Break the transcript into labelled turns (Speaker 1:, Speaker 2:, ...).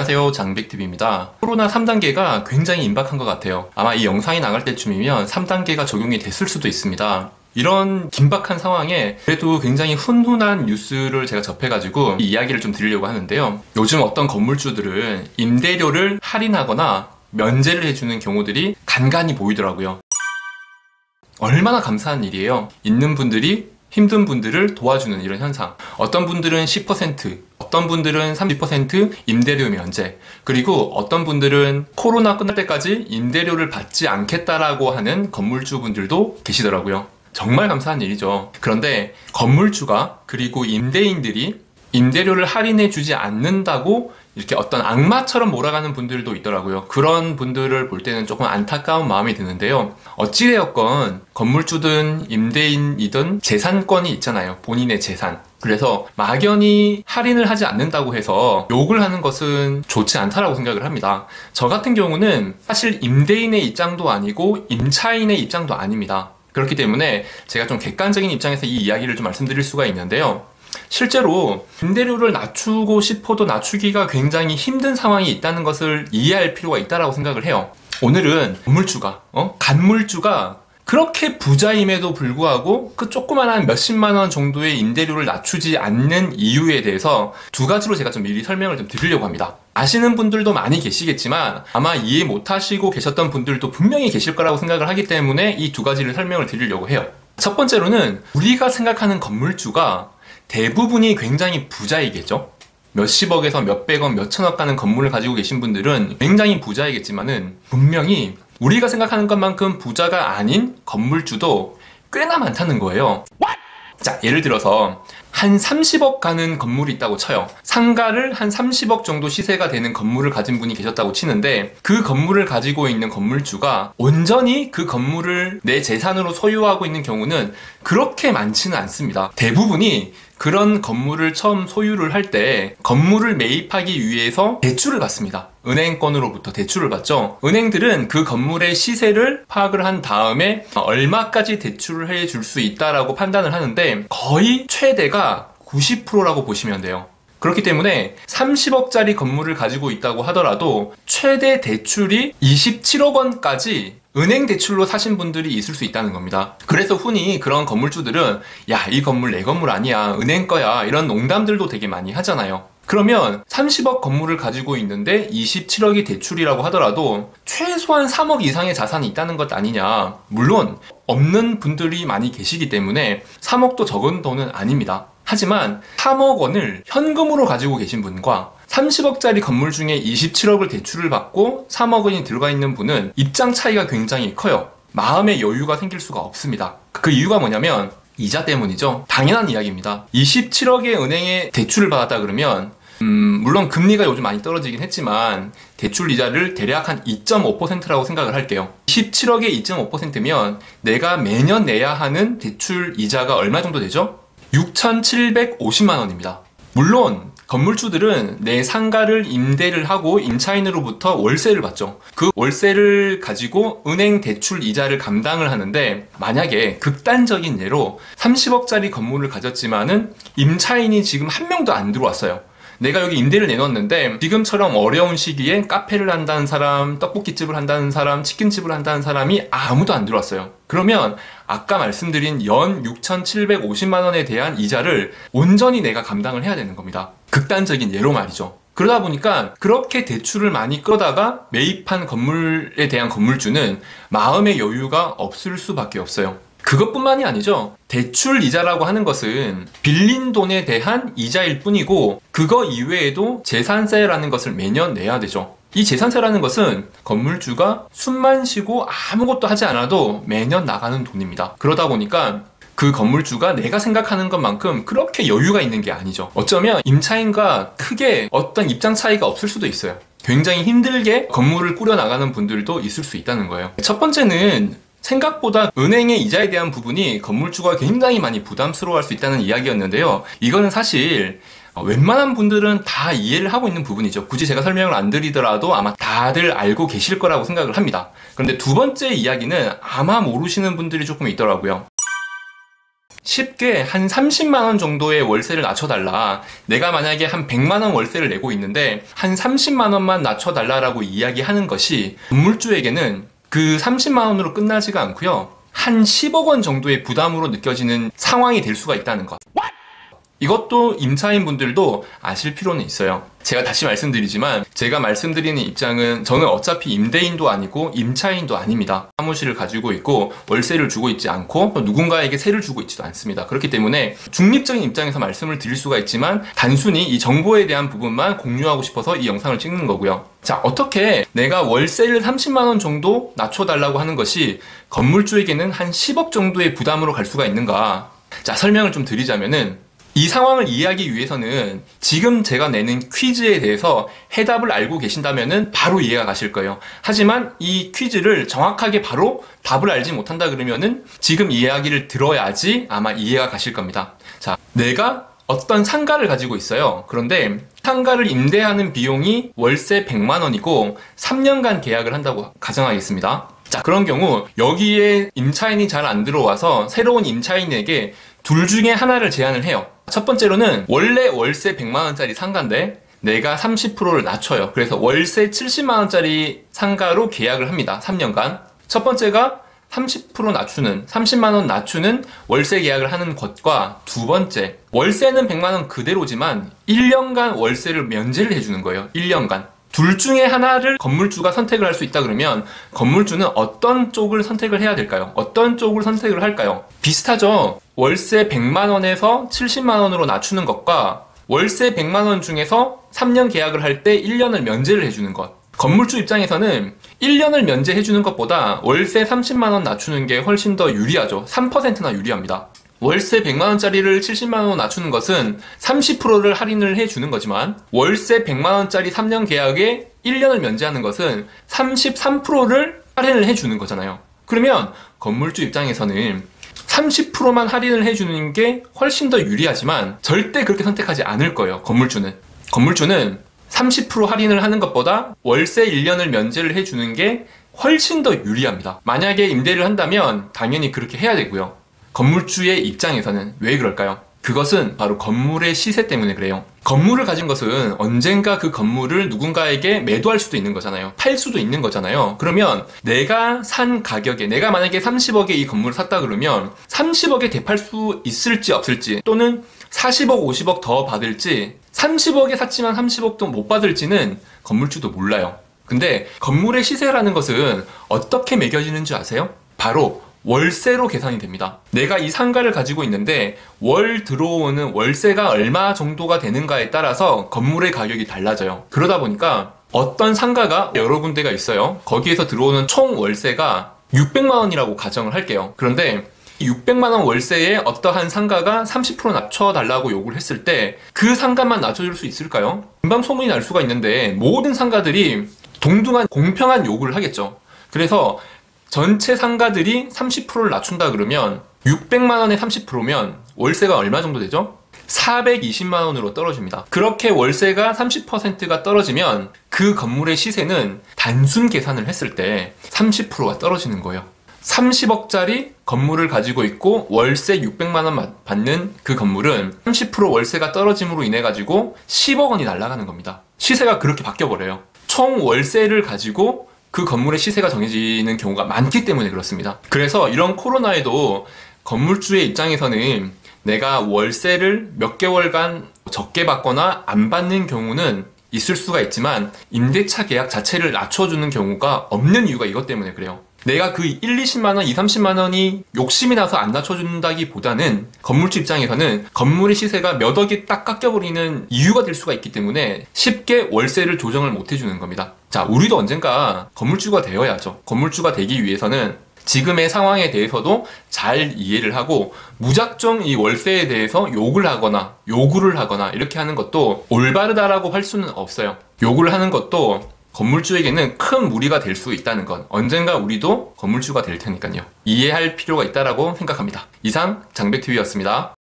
Speaker 1: 안녕하세요, 장백TV입니다. 코로나 3단계가 굉장히 임박한 것 같아요. 아마 이 영상이 나갈 때쯤이면 3단계가 적용이 됐을 수도 있습니다. 이런 긴박한 상황에 그래도 굉장히 훈훈한 뉴스를 제가 접해가지고 이 이야기를 좀 드리려고 하는데요. 요즘 어떤 건물주들은 임대료를 할인하거나 면제를 해주는 경우들이 간간히 보이더라고요. 얼마나 감사한 일이에요. 있는 분들이 힘든 분들을 도와주는 이런 현상. 어떤 분들은 10%, 어떤 분들은 30% 임대료 면제, 그리고 어떤 분들은 코로나 끝날 때까지 임대료를 받지 않겠다라고 하는 건물주분들도 계시더라고요. 정말 감사한 일이죠. 그런데 건물주가 그리고 임대인들이 임대료를 할인해 주지 않는다고 이렇게 어떤 악마처럼 몰아가는 분들도 있더라고요. 그런 분들을 볼 때는 조금 안타까운 마음이 드는데요. 어찌되었건 건물주든 임대인이든 재산권이 있잖아요. 본인의 재산. 그래서 막연히 할인을 하지 않는다고 해서 욕을 하는 것은 좋지 않다라고 생각을 합니다. 저 같은 경우는 사실 임대인의 입장도 아니고 임차인의 입장도 아닙니다. 그렇기 때문에 제가 좀 객관적인 입장에서 이 이야기를 좀 말씀드릴 수가 있는데요. 실제로 임대료를 낮추고 싶어도 낮추기가 굉장히 힘든 상황이 있다는 것을 이해할 필요가 있다고 생각을 해요. 오늘은 건물주가, 간물주가 그렇게 부자임에도 불구하고 그 조그만한 몇십만 원 정도의 임대료를 낮추지 않는 이유에 대해서 두 가지로 제가 좀 미리 설명을 좀 드리려고 합니다. 아시는 분들도 많이 계시겠지만 아마 이해 못하시고 계셨던 분들도 분명히 계실 거라고 생각을 하기 때문에 이 두 가지를 설명을 드리려고 해요. 첫 번째로는 우리가 생각하는 건물주가 대부분이 굉장히 부자이겠죠. 몇십억에서 몇백억, 몇천억 가는 건물을 가지고 계신 분들은 굉장히 부자이겠지만은 분명히 우리가 생각하는 것만큼 부자가 아닌 건물주도 꽤나 많다는 거예요. 자, 예를 들어서 한 30억 가는 건물이 있다고 쳐요. 상가를 한 30억 정도 시세가 되는 건물을 가진 분이 계셨다고 치는데 그 건물을 가지고 있는 건물주가 온전히 그 건물을 내 재산으로 소유하고 있는 경우는 그렇게 많지는 않습니다. 대부분이 그런 건물을 처음 소유를 할 때 건물을 매입하기 위해서 대출을 받습니다. 은행권으로부터 대출을 받죠. 은행들은 그 건물의 시세를 파악을 한 다음에 얼마까지 대출을 해줄 수 있다라고 판단을 하는데 거의 최대가 90%라고 보시면 돼요. 그렇기 때문에 30억짜리 건물을 가지고 있다고 하더라도 최대 대출이 27억 원까지 은행 대출로 사신 분들이 있을 수 있다는 겁니다. 그래서 흔히 그런 건물주들은 야, 이 건물 내 건물 아니야, 은행 거야, 이런 농담들도 되게 많이 하잖아요. 그러면 30억 건물을 가지고 있는데 27억이 대출이라고 하더라도 최소한 3억 이상의 자산이 있다는 것 아니냐. 물론 없는 분들이 많이 계시기 때문에 3억도 적은 돈은 아닙니다. 하지만 3억 원을 현금으로 가지고 계신 분과 30억짜리 건물 중에 27억을 대출을 받고 3억 원이 들어가 있는 분은 입장 차이가 굉장히 커요. 마음의 여유가 생길 수가 없습니다. 그 이유가 뭐냐면 이자 때문이죠. 당연한 이야기입니다. 27억의 은행에 대출을 받았다 그러면 물론 금리가 요즘 많이 떨어지긴 했지만 대출 이자를 대략 한 2.5%라고 생각을 할게요. 17억에 2.5%면 내가 매년 내야 하는 대출 이자가 얼마 정도 되죠? 6,750만 원입니다. 물론 건물주들은 내 상가를 임대를 하고 임차인으로부터 월세를 받죠. 그 월세를 가지고 은행 대출 이자를 감당을 하는데 만약에 극단적인 예로 30억짜리 건물을 가졌지만은 임차인이 지금 한 명도 안 들어왔어요. 내가 여기 임대를 내놨는데 지금처럼 어려운 시기에 카페를 한다는 사람, 떡볶이집을 한다는 사람, 치킨집을 한다는 사람이 아무도 안 들어왔어요. 그러면 아까 말씀드린 연 6,750만 원에 대한 이자를 온전히 내가 감당을 해야 되는 겁니다. 극단적인 예로 말이죠. 그러다 보니까 그렇게 대출을 많이 끌어다가 매입한 건물에 대한 건물주는 마음의 여유가 없을 수밖에 없어요. 그것뿐만이 아니죠. 대출 이자라고 하는 것은 빌린 돈에 대한 이자일 뿐이고 그거 이외에도 재산세라는 것을 매년 내야 되죠. 이 재산세라는 것은 건물주가 숨만 쉬고 아무것도 하지 않아도 매년 나가는 돈입니다. 그러다 보니까 그 건물주가 내가 생각하는 것만큼 그렇게 여유가 있는 게 아니죠. 어쩌면 임차인과 크게 어떤 입장 차이가 없을 수도 있어요. 굉장히 힘들게 건물을 꾸려나가는 분들도 있을 수 있다는 거예요. 첫 번째는 생각보다 은행의 이자에 대한 부분이 건물주가 굉장히 많이 부담스러워할 수 있다는 이야기였는데요. 이거는 사실 웬만한 분들은 다 이해를 하고 있는 부분이죠. 굳이 제가 설명을 안 드리더라도 아마 다들 알고 계실 거라고 생각을 합니다. 그런데 두 번째 이야기는 아마 모르시는 분들이 조금 있더라고요. 쉽게 한 30만 원 정도의 월세를 낮춰달라. 내가 만약에 한 100만 원 월세를 내고 있는데 한 30만 원만 낮춰달라라고 이야기하는 것이 건물주에게는 그 30만 원으로 끝나지가 않고요. 한 10억 원 정도의 부담으로 느껴지는 상황이 될 수가 있다는 것. 이것도 임차인 분들도 아실 필요는 있어요. 제가 다시 말씀드리지만 제가 말씀드리는 입장은 저는 어차피 임대인도 아니고 임차인도 아닙니다. 사무실을 가지고 있고 월세를 주고 있지 않고 누군가에게 세를 주고 있지도 않습니다. 그렇기 때문에 중립적인 입장에서 말씀을 드릴 수가 있지만 단순히 이 정보에 대한 부분만 공유하고 싶어서 이 영상을 찍는 거고요. 자, 어떻게 내가 월세를 30만 원 정도 낮춰달라고 하는 것이 건물주에게는 한 10억 정도의 부담으로 갈 수가 있는가? 자, 설명을 좀 드리자면은 이 상황을 이해하기 위해서는 지금 제가 내는 퀴즈에 대해서 해답을 알고 계신다면은 바로 이해가 가실 거예요. 하지만 이 퀴즈를 정확하게 바로 답을 알지 못한다 그러면은 지금 이야기를 들어야지 아마 이해가 가실 겁니다. 자, 내가 어떤 상가를 가지고 있어요. 그런데 상가를 임대하는 비용이 월세 100만 원이고 3년간 계약을 한다고 가정하겠습니다. 자, 그런 경우 여기에 임차인이 잘 안 들어와서 새로운 임차인에게 둘 중에 하나를 제안을 해요. 첫 번째로는 원래 월세 100만 원짜리 상가인데 내가 30%를 낮춰요. 그래서 월세 70만 원짜리 상가로 계약을 합니다. 3년간. 첫 번째가 30% 낮추는, 30만 원 낮추는 월세 계약을 하는 것과 두 번째, 월세는 100만 원 그대로지만 1년간 월세를 면제를 해주는 거예요. 1년간. 둘 중에 하나를 건물주가 선택을 할 수 있다 그러면 건물주는 어떤 쪽을 선택을 해야 될까요? 어떤 쪽을 선택을 할까요? 비슷하죠? 월세 100만 원에서 70만 원으로 낮추는 것과 월세 100만 원 중에서 3년 계약을 할 때 1년을 면제를 해주는 것. 건물주 입장에서는 1년을 면제해주는 것보다 월세 30만 원 낮추는 게 훨씬 더 유리하죠. 3%나 유리합니다. 월세 100만 원짜리를 70만 원으로 낮추는 것은 30%를 할인을 해주는 거지만 월세 100만 원짜리 3년 계약에 1년을 면제하는 것은 33%를 할인을 해주는 거잖아요. 그러면 건물주 입장에서는 30%만 할인을 해주는 게 훨씬 더 유리하지만 절대 그렇게 선택하지 않을 거예요. 건물주는 30% 할인을 하는 것보다 월세 1년을 면제를 해주는 게 훨씬 더 유리합니다. 만약에 임대를 한다면 당연히 그렇게 해야 되고요. 건물주의 입장에서는 왜 그럴까요? 그것은 바로 건물의 시세 때문에 그래요. 건물을 가진 것은 언젠가 그 건물을 누군가에게 매도할 수도 있는 거잖아요. 팔 수도 있는 거잖아요. 그러면 내가 산 가격에, 내가 만약에 30억에 이 건물을 샀다 그러면 30억에 되팔 수 있을지 없을지, 또는 40억, 50억 더 받을지, 30억에 샀지만 30억도 못 받을지는 건물주도 몰라요. 근데 건물의 시세라는 것은 어떻게 매겨지는지 아세요? 바로 월세로 계산이 됩니다. 내가 이 상가를 가지고 있는데 월 들어오는 월세가 얼마 정도가 되는가에 따라서 건물의 가격이 달라져요. 그러다 보니까 어떤 상가가 여러 군데가 있어요. 거기에서 들어오는 총 월세가 600만 원이라고 가정을 할게요. 그런데 600만 원 월세에 어떠한 상가가 30% 낮춰달라고 요구를 했을 때 그 상가만 낮춰줄 수 있을까요? 금방 소문이 날 수가 있는데 모든 상가들이 동등한 공평한 요구를 하겠죠. 그래서 전체 상가들이 30%를 낮춘다 그러면 600만 원에 30%면 월세가 얼마 정도 되죠? 420만 원으로 떨어집니다. 그렇게 월세가 30%가 떨어지면 그 건물의 시세는 단순 계산을 했을 때 30%가 떨어지는 거예요. 30억짜리 건물을 가지고 있고 월세 600만 원 받는 그 건물은 30% 월세가 떨어짐으로 인해 가지고 10억 원이 날아가는 겁니다. 시세가 그렇게 바뀌어버려요. 총 월세를 가지고 그 건물의 시세가 정해지는 경우가 많기 때문에 그렇습니다. 그래서 이런 코로나에도 건물주의 입장에서는 내가 월세를 몇 개월간 적게 받거나 안 받는 경우는 있을 수가 있지만 임대차 계약 자체를 낮춰주는 경우가 없는 이유가 이것 때문에 그래요. 내가 그 1, 20만 원, 2, 30만 원이 욕심이 나서 안 낮춰준다기보다는 건물주 입장에서는 건물의 시세가 몇 억이 딱 깎여버리는 이유가 될 수가 있기 때문에 쉽게 월세를 조정을 못 해주는 겁니다. 자, 우리도 언젠가 건물주가 되어야죠. 건물주가 되기 위해서는 지금의 상황에 대해서도 잘 이해를 하고 무작정 이 월세에 대해서 욕을 하거나 요구를 하거나 이렇게 하는 것도 올바르다라고 할 수는 없어요. 욕을 하는 것도 건물주에게는 큰 무리가 될 수 있다는 건 언젠가 우리도 건물주가 될 테니까요. 이해할 필요가 있다라고 생각합니다. 이상 장백TV였습니다.